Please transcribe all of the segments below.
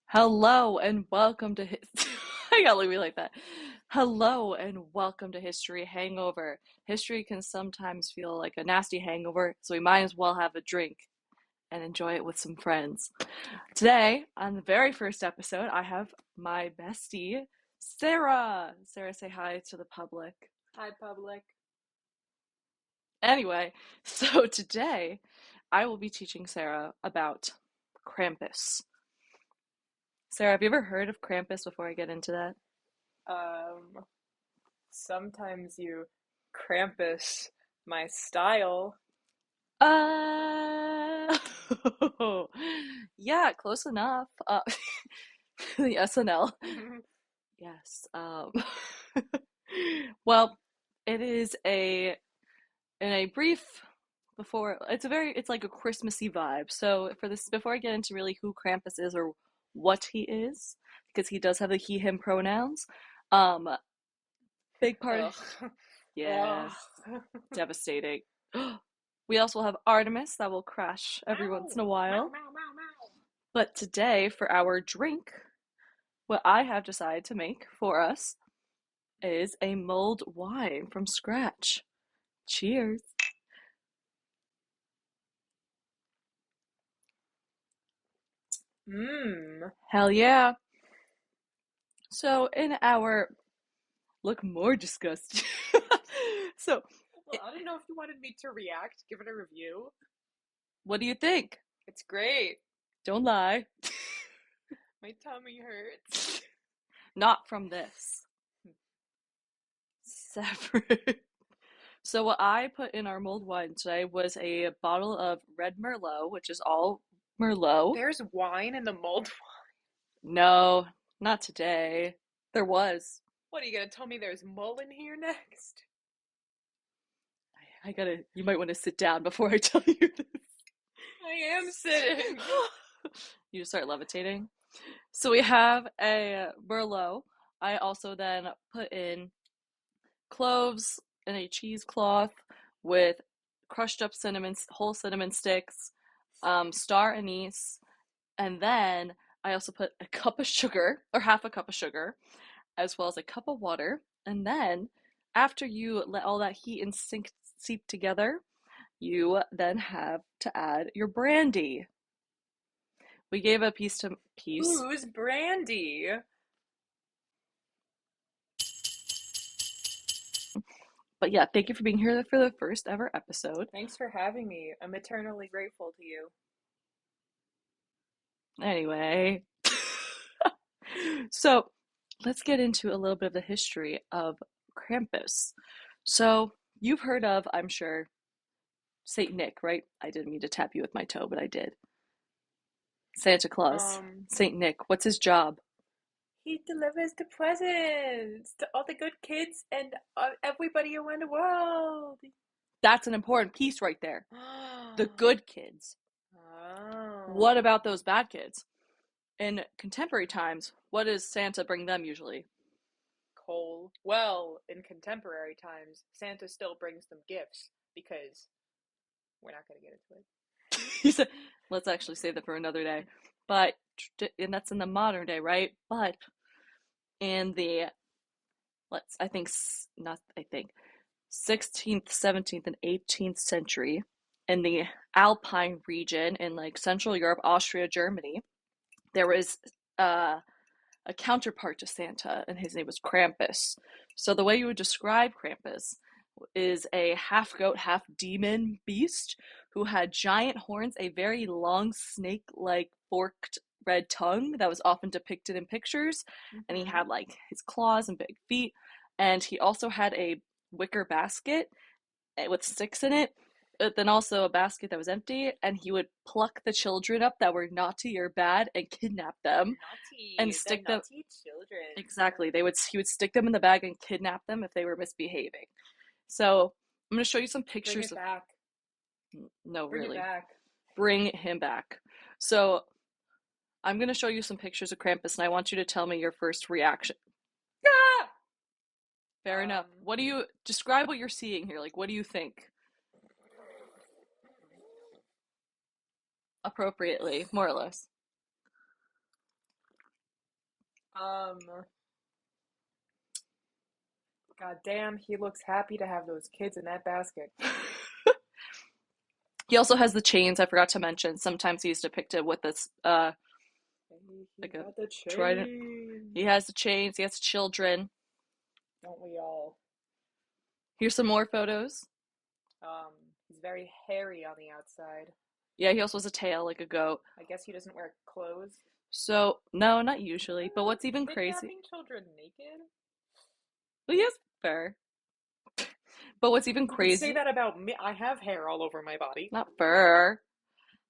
Hello and welcome to I gotta leave me like that. Hello and welcome to History Hangover. History can sometimes feel like a nasty hangover, so we might as well have a drink and enjoy it with some friends. Today, on the very first episode, I have my bestie, Sarah. Sarah, say hi to the public. Hi, public. Anyway, so today I will be teaching Sarah about Krampus. Sarah, have you ever heard of Krampus before I get into that? Um, Sometimes you Krampus my style. Uh, yeah, close enough. The SNL. Yes. Well, it is in a brief it's like a Christmassy vibe. So for this, before I get into really who Krampus is or what he is, because he does have the he him pronouns. Um, big part. Ugh. Ugh. Yes, devastating. We also have Artemis that will crash every once in Ow! a Meow, while. meow, meow, meow. But today, for our drink, what I have decided to make for us is a mulled wine from scratch. Cheers. Mmm. Hell yeah. So, in our look more disgusted. So, Well, I don't know if you wanted me to react, give it a review. what do you think? It's great. Don't lie. My tummy hurts. Not from this. Separate. So what I put in our mulled wine today was a bottle of red Merlot, which is all Merlot. There's wine in the mold. No, not today. There was. What are you gonna tell me? There's mull in here next? I gotta, you might want to sit down before I tell you this. I am sitting. You start levitating. So we have a Merlot. I also then put in cloves in a cheesecloth with crushed up cinnamon, whole cinnamon sticks, star anise, and then I also put a cup of sugar, or half a cup of sugar, as well as a cup of water. And then after you let all that heat and seep together, you then have to add your brandy. We gave a piece to piece. Who's Brandy? But yeah, thank you for being here for the first ever episode. Thanks for having me. I'm eternally grateful to you. Anyway, so let's get into a little bit of the history of Krampus. So you've heard of, I'm sure, Saint Nick, right? I didn't mean to tap you with my toe, but I did. Santa Claus. Um, Saint Nick. What's his job? He delivers the presents to all the good kids and everybody around the world. That's an important piece right there. The good kids. What Oh, about those bad kids? In contemporary times, what does Santa bring them usually? Cole. Well, in contemporary times, Santa still brings them gifts because we're not going to get into He said, let's actually save that for another day. But, and that's in the modern day, right? But in the, I think, not, I think, 16th, 17th, and 18th century, in the Alpine region in like Central Europe, Austria, Germany, there was a counterpart to Santa, and his name was Krampus. So the way you would describe Krampus is a half goat, half demon beast who had giant horns, a very long snake like forked red tongue that was often depicted in pictures, it. and he had like his claws and big feet, and he also had a wicker basket with sticks in it, but then also a basket that was empty, and he would pluck the children up that were naughty or bad and kidnap them and Naughty, the stick them. naughty children. Exactly. He would stick them in the bag and kidnap them if they were misbehaving. So I'm going to show you some Bring pictures it of. back. No, Bring it really. back. Bring him back. So I'm going to show you some pictures of Krampus, and I want you to tell me your first reaction. Ah! Fair enough. What do you describe what you're seeing here? Like, what do you think? Appropriately, more or less. Um, God damn, he looks happy to have those kids in that basket. He also has the chains I forgot to mention. Sometimes he's depicted with this Hey, he like a got the trident. He chains. has the chains, he has children. Don't we all? Here's some more photos. He's very hairy on the outside. Yeah, he also has a tail like a goat. I guess he doesn't wear clothes. So, no, not usually. But what's even crazy? Kidnapping children naked? Well, yes, fair. But what's even You could say crazy? that about me. I have hair all over my body. Not fur.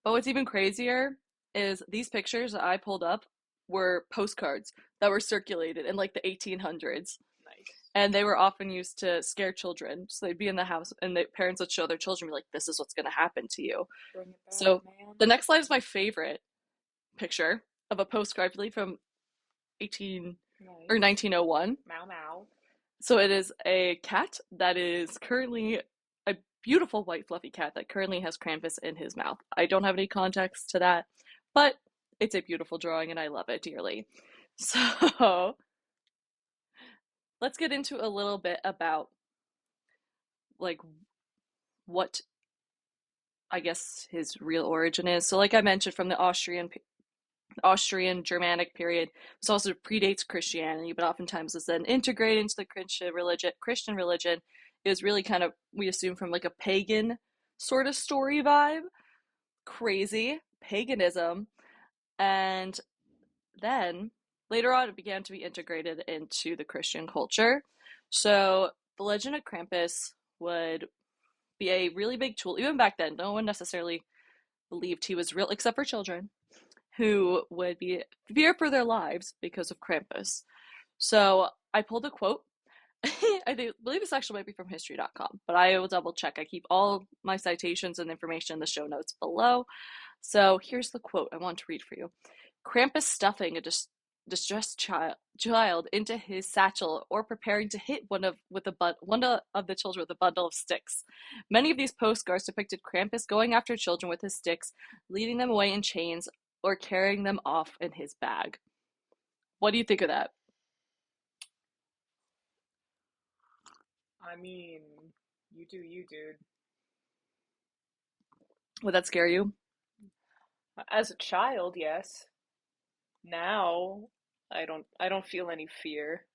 But what's even crazier is these pictures that I pulled up were postcards that were circulated in like the 1800s. Nice. And they were often used to scare children. So they'd be in the house and the parents would show their children, be like, this is what's going to happen to you. Bring it back, So man. the next slide is my favorite picture of a postcard, I believe from 18 or Nice. 1901. Mau mau. So it is a cat that is currently a beautiful white fluffy cat that currently has Krampus in his mouth. I don't have any context to that, but it's a beautiful drawing and I love it dearly. So let's get into a little bit about like what I guess his real origin is. So like I mentioned from the Austrian Germanic period, this also predates Christianity, but oftentimes is then integrated into the Christian religion. Christian religion is really kind of, we assume, from like a pagan sort of story vibe, crazy paganism, and then later on it began to be integrated into the Christian culture. So the legend of Krampus would be a really big tool. Even back then, no one necessarily believed he was real, except for children who would be fear for their lives because of Krampus. So I pulled a quote. Believe this actually might be from history.com, but I will double check. I keep all my citations and information in the show notes below. So here's the quote I want to read for you. Krampus stuffing a distressed child into his satchel or preparing to hit one of the children with a bundle of sticks. Many of these postcards depicted Krampus going after children with his sticks, leading them away in chains, or carrying them off in his bag. What do you think of that? I mean, you do you, dude. Would that scare you? As a child, yes. Now, I don't feel any fear.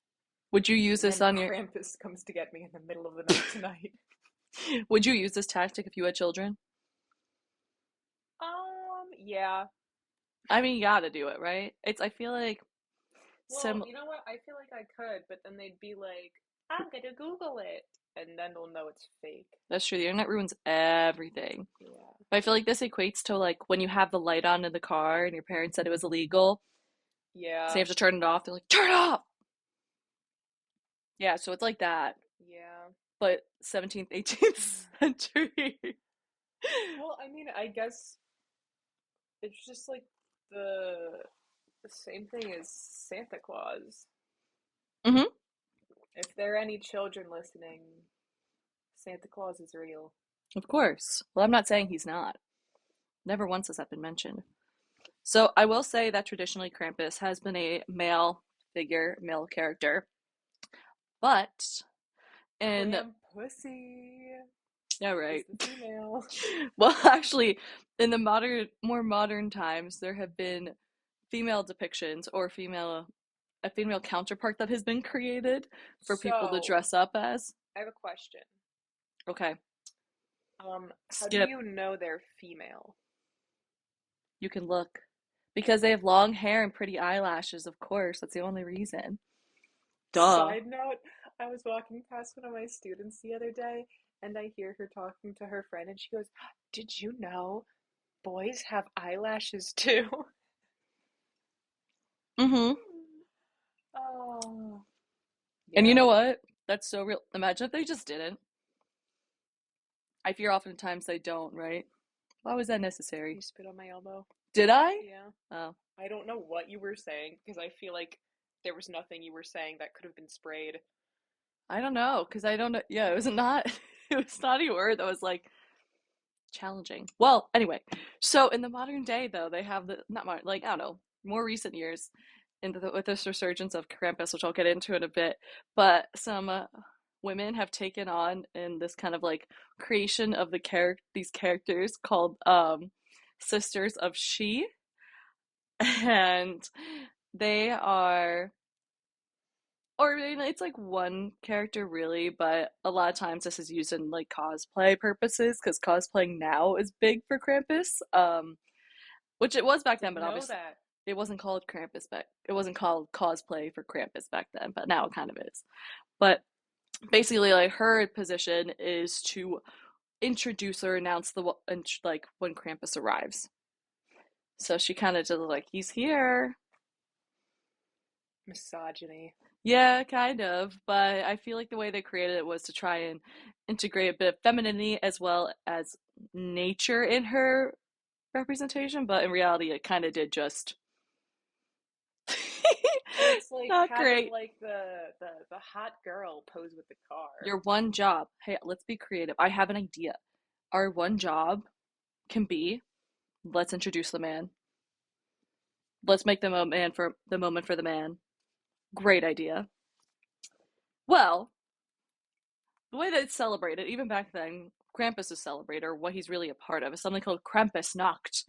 Would you use And this then on your Krampus comes to get me in the middle of the night tonight. Would you use this tactic if you had children? Yeah. I mean, you gotta do it, right? I feel like Well, sim you know what? I feel like I could, but then they'd be like, I'm gonna Google it. And then they'll know it's fake. that's true. The internet ruins everything. Yeah. But I feel like this equates to like when you have the light on in the car and your parents said it was illegal, so you Yeah. have to turn it off. They're like, turn it off! Yeah, so it's like that, Yeah. but 17th, 18th century. Well, I mean, I guess it's just like the the same thing as Santa Claus. Hmm. If there are any children listening, Santa Claus is real. Of course. Well, I'm not saying he's not. Never once has that been mentioned. So I will say that traditionally Krampus has been a male figure, male character, but in Pussy yeah, is right. the female. Well, actually, in the more modern times, there have been female depictions or a female counterpart that has been created for people to So, dress up as. I have a question. Okay, How do skip. you know they're female? You can look because they have long hair and pretty eyelashes. Of course, that's the only reason. Duh. Side note, I was walking past one of my students the other day and I hear her talking to her friend and she goes, Did you know boys have eyelashes too? Mm-hmm. Oh, And you yeah. know what? That's so real. Imagine if they just didn't. I fear oftentimes they don't, right? Why was that necessary? You spit on my elbow? Did I? Yeah. Oh, I don't know what you were saying because I feel like there was nothing you were saying that could have been sprayed. I don't know, because I don't know. Yeah, it was not. It was not a word that was like challenging. Well, anyway, so in the modern day, though, they have the not modern, like I don't know, more recent years. with this resurgence of Krampus, which I'll get into in a bit, but some women have taken on in this kind of like creation of these characters called Sisters of She, and they are, or I mean, it's like one character really, but a lot of times this is used in like cosplay purposes because cosplaying now is big for Krampus, which it was back then, Didn't but know obviously that. it wasn't called Krampus back. It wasn't called cosplay for Krampus back then, but now it kind of is. But basically, like her position is to introduce or announce like when Krampus arrives. So she kind of just like he's here. Misogyny. Yeah, kind of, but I feel like the way they created it was to try and integrate a bit of femininity as well as nature in her representation, but in reality, it kind of did just So it's like not having great. like the hot girl pose with the car. Your one job, hey, let's be creative. I have an idea. Our one job can be let's introduce the man. Let's make the moment for the man. Great idea. Well, the way that it's celebrated, even back then, Krampus is celebrated, or what he's really a part of, is something called Krampus Nacht.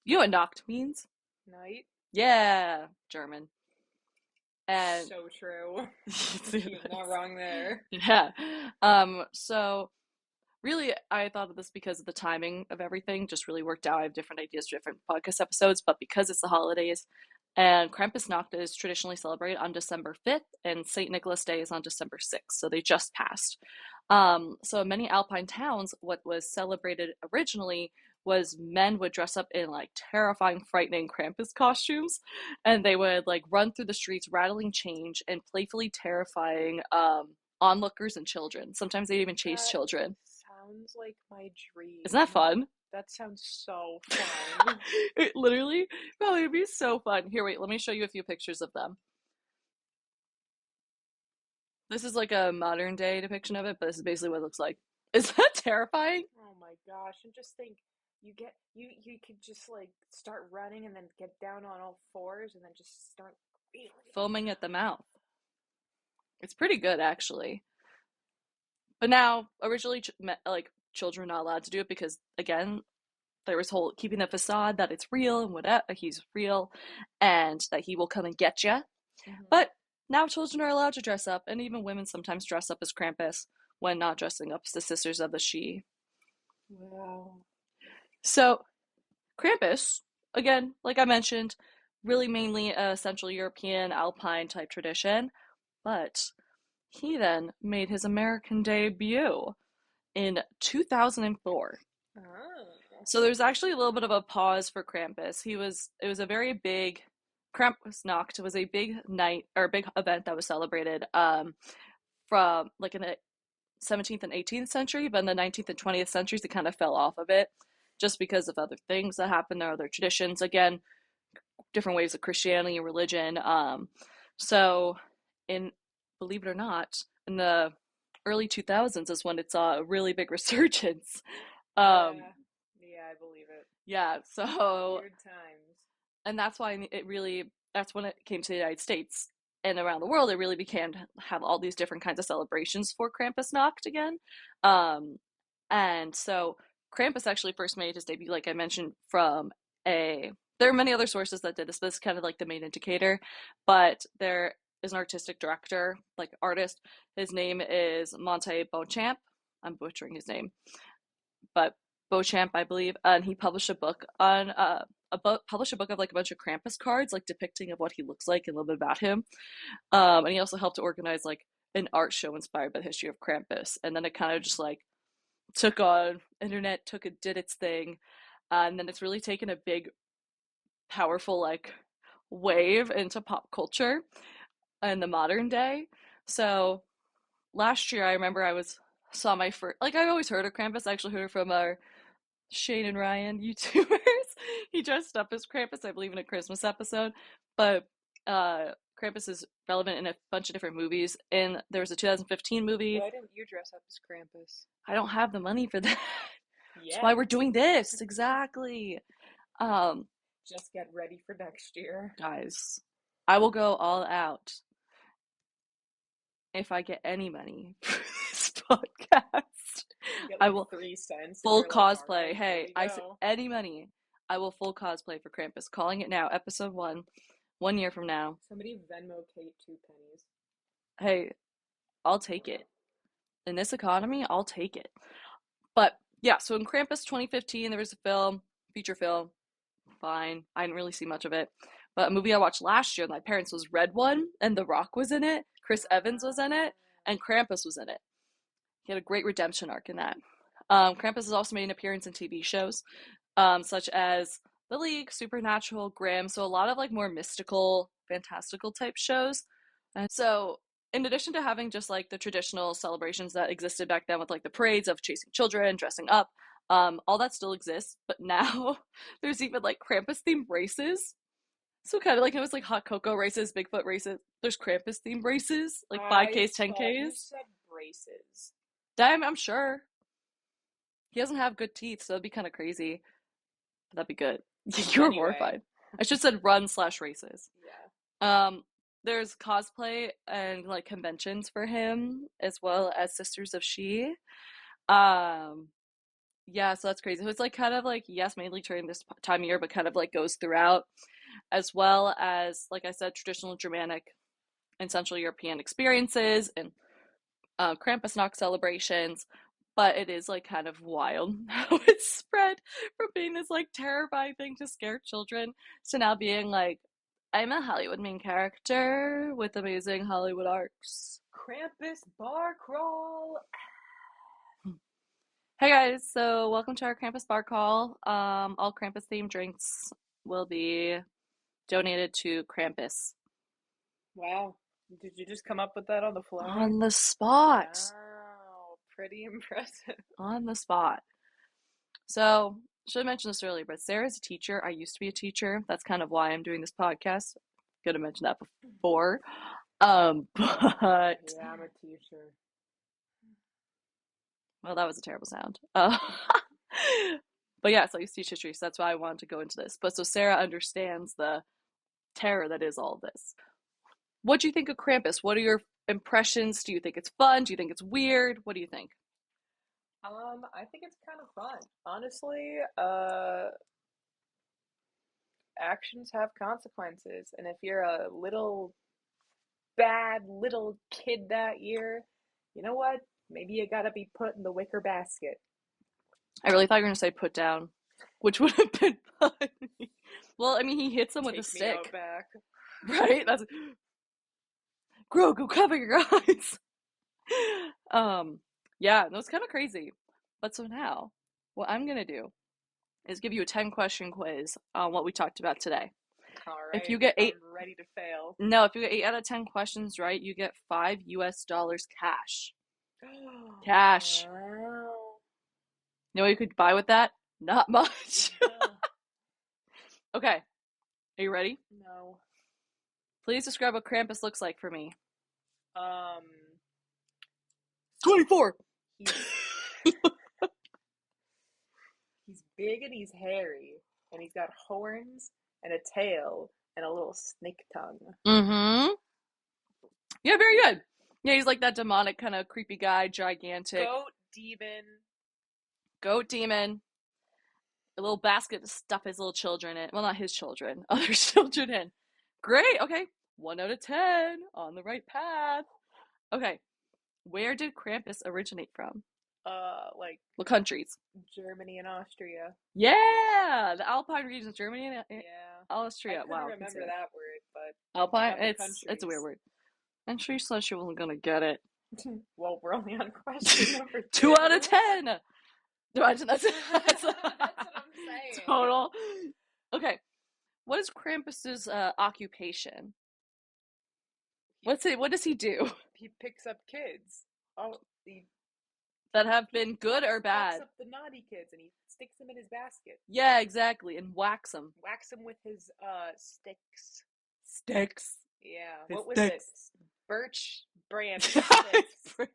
You know what Nacht means? Night. Yeah, German. And So true. You're not wrong there. yeah. So really, I thought of this because of the timing of everything just really worked out. I have different ideas for different podcast episodes, but because it's the holidays, and Krampusnacht is traditionally celebrated on December 5th, and St. Nicholas Day is on December 6th, so they just passed. So in many Alpine towns, what was celebrated originally was men would dress up in like terrifying, frightening Krampus costumes, and they would like run through the streets, rattling change and playfully terrifying onlookers and children. Sometimes they even chase That children. sounds like my Isn't that dream. fun? That sounds so fun. It literally probably would be so fun. Here, wait, let me show you a few pictures of them. This is like a modern day depiction of it, but this is basically what it looks like. Is that terrifying? Oh my gosh. And just think you could just like start running and then get down on all fours and then just start really Foaming at the mouth. It's pretty good, actually. But now, originally, like children were not allowed to do it because, again, there was whole keeping the facade that it's real and whatever he's real, and that he will come and get you. hmm But now children are allowed to dress up, and even women sometimes dress up as Krampus when not dressing up as the Sisters of the She. Wow. So Krampus, again, like I mentioned, really mainly a Central European Alpine type tradition, but he then made his American debut in 2004. Oh. So there's actually a little bit of a pause for Krampus. It was a very big Krampusnacht was a big night or a big event that was celebrated from like in the 17th and 18th century, but in the 19th and 20th centuries it kind of fell off of it just because of other things that happened there, other traditions, again, different ways of Christianity and religion. So in believe it or not, in the early 2000s is when it saw a really big resurgence. Um, Yeah. Yeah, I believe it. yeah, so Weird times. and that's why that's when it came to the United States and around the world. It really began to have all these different kinds of celebrations for Krampusnacht again. Um, and so Krampus actually first made his debut, like I mentioned, from a. There are many other sources that did this, but this is kind of like the main indicator. But there is an artistic director, like artist. His name is Monte Beauchamp. I'm butchering his name, but Beauchamp, I believe, and he published a book on published a book of like a bunch of Krampus cards, like depicting of what he looks like and a little bit about him. And he also helped to organize like an art show inspired by the history of Krampus. And then it kind of just like took on internet, did its thing, and then it's really taken a big, powerful like wave into pop culture in the modern day. So last year, I remember I was saw my first like I always heard of Krampus. I actually heard it from our Shane and Ryan YouTubers. He dressed up as Krampus, I believe, in a Christmas episode. But Krampus is relevant in a bunch of different movies. And there was a 2015 movie. Why didn't you dress up as Krampus? I don't have the money for that. That's why Yet. we're doing this. Exactly. Um, Just get ready for next year. Guys, I will go all out if I get any money for this podcast. You get I like will 3 cents, and full you're like, all cosplay. right, here Hey, we I said go. any money. I will full cosplay for Krampus. Calling it now, episode 1, 1 year from now. Somebody Venmo Kate 2 pennies. Hey, I'll take it. In this economy, I'll take it. But yeah, so in Krampus 2015, there was a film, feature film. Fine. I didn't really see much of it. But a movie I watched last year with my parents was Red One, and The Rock was in it, Chris Evans was in it, and Krampus was in it. He had a great redemption arc in that. Krampus has also made an appearance in TV shows, such as The League, Supernatural, Grimm, so a lot of like more mystical, fantastical type shows. And so, in addition to having just like the traditional celebrations that existed back then with like the parades of chasing children, dressing up, all that still exists, but now there's even like Krampus themed races. So kind of like it was like hot cocoa races, Bigfoot races. There's Krampus themed races, like I 5Ks, thought you 10Ks. said braces. I'm sure he doesn't have good teeth, so that'd be kind of crazy. That'd be good. You were Anyway, horrified. I should have said run slash races. yeah. There's cosplay and like conventions for him, as well as Sisters of She. Um, yeah, so that's crazy. So it's like kind of like, yes, mainly during this time of year, but kind of like goes throughout, as well as, like I said, traditional Germanic and Central European experiences and Krampusnacht celebrations. But it is like kind of wild how it's spread from being this like terrifying thing to scare children to now being like, I'm a Hollywood main character with amazing Hollywood arcs. Krampus bar crawl. Hey guys, so welcome to our Krampus bar call. All Krampus themed drinks will be donated to Krampus Wow. Did you just come up with that on the fly? on the spot. Wow. Pretty impressive. On the spot. So, should have mentioned this earlier, but Sarah's a teacher. I used to be a teacher. That's kind of why I'm doing this podcast. Could have mentioned that before. But Yeah, I'm a teacher. well, that was a terrible sound. But yeah, so I used to teach history, so that's why I wanted to go into this. But so Sarah understands the terror that is all of this. What do you think of Krampus? What are your impressions? Do you think it's fun? Do you think it's weird? What do you think? I think it's kind of fun. Honestly, actions have consequences, and if you're a little bad little kid that year, you know what? Maybe you gotta be put in the wicker basket. I really thought you were going to say put down, which would have been funny. Well, I mean, he hits him with a Take me out stick, back. right? That's Grogu, cover your eyes. um, yeah, no, it's kind of crazy. But so now, what I'm gonna do is give you a 10-question quiz on what we talked about today. All If right, you get I'm eight, ready to fail. no, if you get 8 out of 10 questions right, you get $5 cash. Cash. Wow. You know what you could buy with that? Not much. No. Okay, are you ready? No. Please describe what Krampus looks like for me. Um, 24. he's he's big and he's hairy, and he's got horns and a tail and a little snake tongue. Mm-hmm. Yeah, very good. Yeah, he's like that demonic kind of creepy guy, gigantic Goat demon. goat demon. A little basket to stuff his little children in. Well, not his children, other children in. Great. Okay. 1 out of 10. On the right path. Okay. Where did Krampus originate from? Like What countries? Germany and Austria. Yeah, the Alpine regions, Germany and Yeah. I Austria. couldn't Wow, I can see remember it. that word, but I Alpine. got the It's a weird countries. word. And she said she wasn't gonna get it. Well, we're only on question number 2 out of two. 10. Imagine That's what I'm saying. total. Okay, what is Krampus's occupation? He What does he do he picks up kids. Oh, he that have been good or pops bad? up the naughty kids and he sticks them in his basket. Yeah, exactly, and whacks them. Whacks them with his sticks. Sticks. Yeah. His What was it? sticks. Birch branch sticks. Yeah.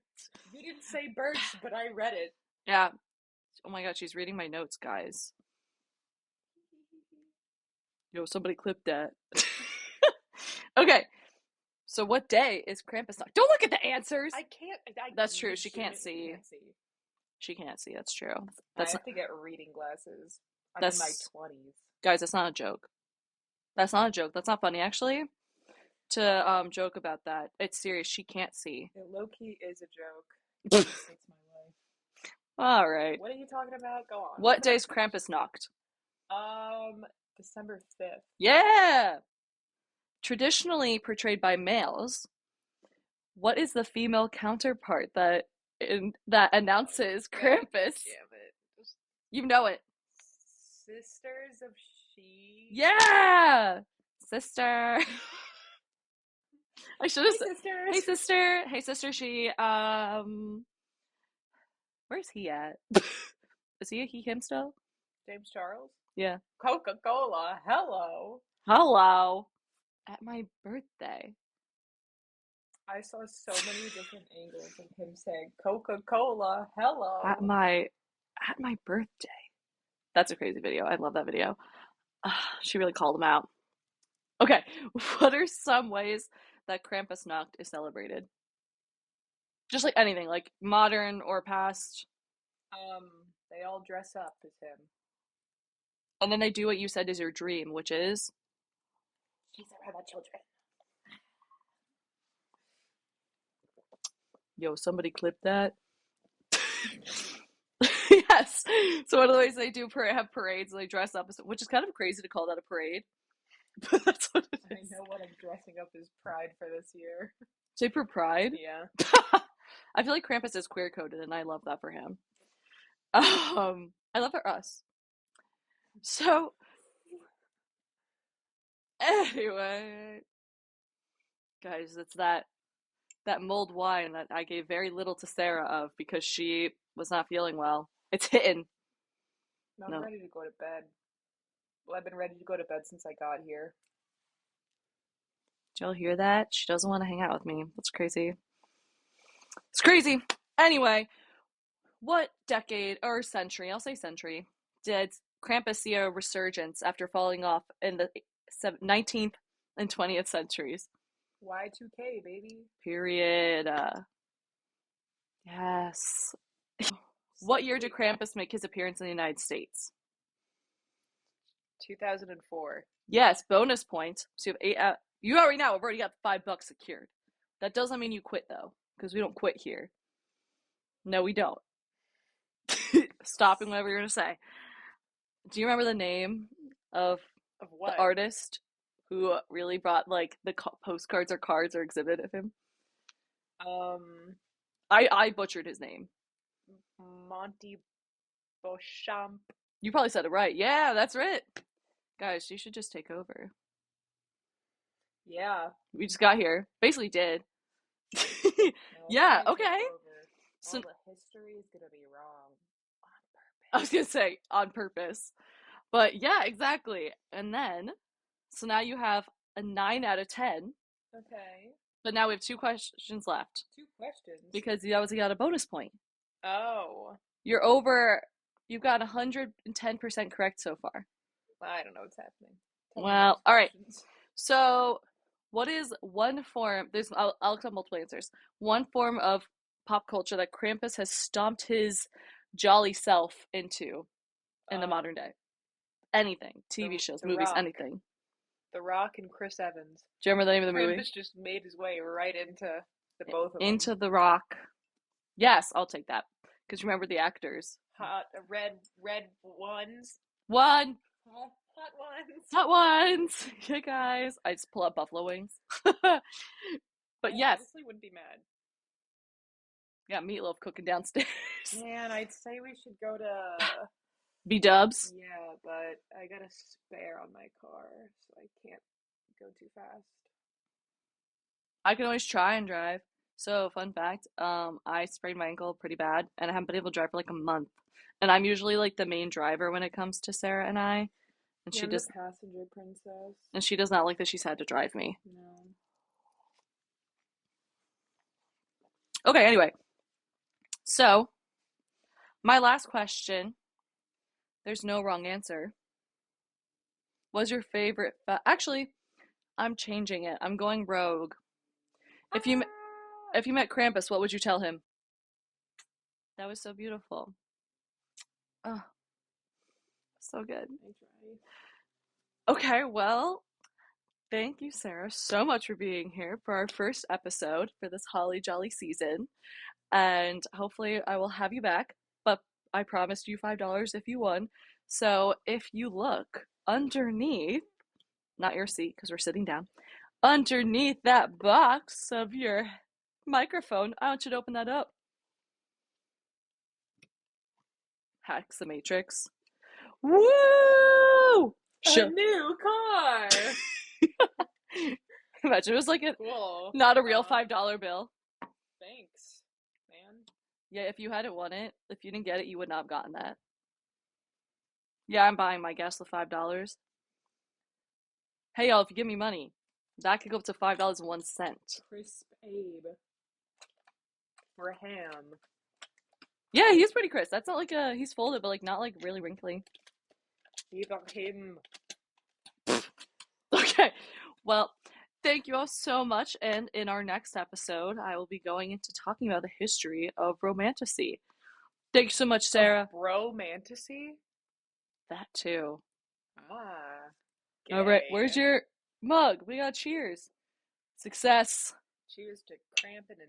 You didn't say birch, but I read it. Yeah. Oh my god, she's reading my notes, guys. Yo, somebody clip that. Okay, so what day is Krampusnacht? Don't look at the answers. I can't. I That's true. She can't legitimately see. can't see. She can't see. That's true. I That's have not, to get reading glasses. I'm in my that's 20s. guys. That's not a joke. That's not a joke. That's not funny actually. To joke about that. It's serious. She can't see. It low key is a joke. It's my life. All right. What are you talking about? Go on. What's What the day's next question? Krampusnacht? December 5th. Yeah. Traditionally portrayed by males, what is the female counterpart that announces God Krampus? damn it. Just You know it. Sisters of She. Yeah, sister. I should have Hey, said, sisters. "Hey, sister. Hey, sister. She. Where's he at? Is he a he him still? James Charles. Yeah. Coca Cola. Hello. Hello. At my birthday. I saw so many different angles of him saying Coca Cola. At Hello. my at my birthday. That's a crazy video. I love that video. She really called him out. Okay, what are some ways that Krampusnacht is celebrated? Just like anything, like modern or past. They all dress up as him. And then they do what you said is your dream, which is She's around the children. yo, somebody clip that. Yes. So one of the ways they do have parades, they dress up, which is kind of crazy to call that a parade, but that's what it I is. know what I'm dressing up as Pride for this year. Say for pride. Yeah. I feel like Krampus is queer coded, and I love that for him. I love it for us. So anyway, guys, it's that mulled wine that I gave very little to Sarah of because she was not feeling well. It's hitting. No, I'm No. ready to go to bed. Well, I've been ready to go to bed since I got here. Did y'all hear that? She doesn't want to hang out with me. That's crazy. It's crazy. Anyway, what decade or century, I'll say century, did Krampus see a resurgence after falling off in the 19th and 20th centuries? Y2K, baby. Period. Yes. What year did Wait, Krampus make his appearance in the United States? 2004. Yes, bonus points. So you have eight. You already know. I've already got $5 secured. That doesn't mean you quit though, because we don't quit here. No, we don't. Stopping whatever you're gonna say. Do you remember the name of Of the what? artist who really brought like the postcards or cards or exhibit of him? Um, I butchered his name. Monty Beauchamp. You probably said it right. Yeah, that's right. Guys, you should just take over. Yeah. We just got here. Basically did. No, let Yeah, me take okay. over. All So the history is gonna be wrong on I was gonna purpose. say on purpose. But yeah, exactly. And then so now you have a 9 out of 10. Okay. But now we have two questions left. Two questions. Because you obviously got a bonus point. Oh, You've got 110% correct so far. I don't know what's happening. Tell me the Well, next all right. questions. So, what is one form? I'll accept multiple answers. One form of pop culture that Krampus has stomped his jolly self into in the modern Um, day. Anything, TV the shows, the movies, Rock, anything. the Rock, and Chris Evans. Do you remember the name of the movie? Krampus just made his way right into the both of them. Into the Rock. Yes, I'll take that. Because remember the actors. Hot red ones. One, Hot ones. not once. Yeah, guys. I just pull up buffalo wings. But I yes, honestly wouldn't be mad. yeah, meatloaf cooking downstairs. Man, I'd say we should go to. B dubs. Yeah, but I got a spare on my car, so I can't go too fast. I can always try and drive. So, fun fact, I sprained my ankle pretty bad and I haven't been able to drive for like a month. And I'm usually like the main driver when it comes to Sarah and I. And Yeah, she I'm the does passenger princess. and she does not like that she's had to drive me. No. Okay, anyway. So, my last question, there's no wrong answer. was your favorite Actually, I'm changing it. I'm going rogue. If you Ah, if you met Krampus, what would you tell him? That was so beautiful. Oh, so good. I try. Okay, well, thank you, Sarah, so much for being here for our first episode for this Holly Jolly season. And hopefully I will have you back. But I promised you $5 if you won. So if you look underneath, not your seat because we're sitting down, underneath that box of your microphone, I want you to open that up. Hacks the Matrix. Woo! A Show. new car. Imagine it was like a Cool. not a real $5 bill. Thanks, man. Yeah, if you hadn't won it, if you didn't get it, you would not have gotten that. Yeah, I'm buying my guess with $5. Hey y'all, if you give me money, that could go up to $5.01. Crisp Abe for ham. Yeah, he's pretty crisp. That's not like he's folded, but like not like really wrinkly. Eva him. Okay, well, thank you all so much. And in our next episode, I will be going into talking about the history of romanticy. Thank you so much, Of Sarah. bromantasy? That too. Ah, All right, where's gay. your mug? We got cheers. Success. Cheers to cramping and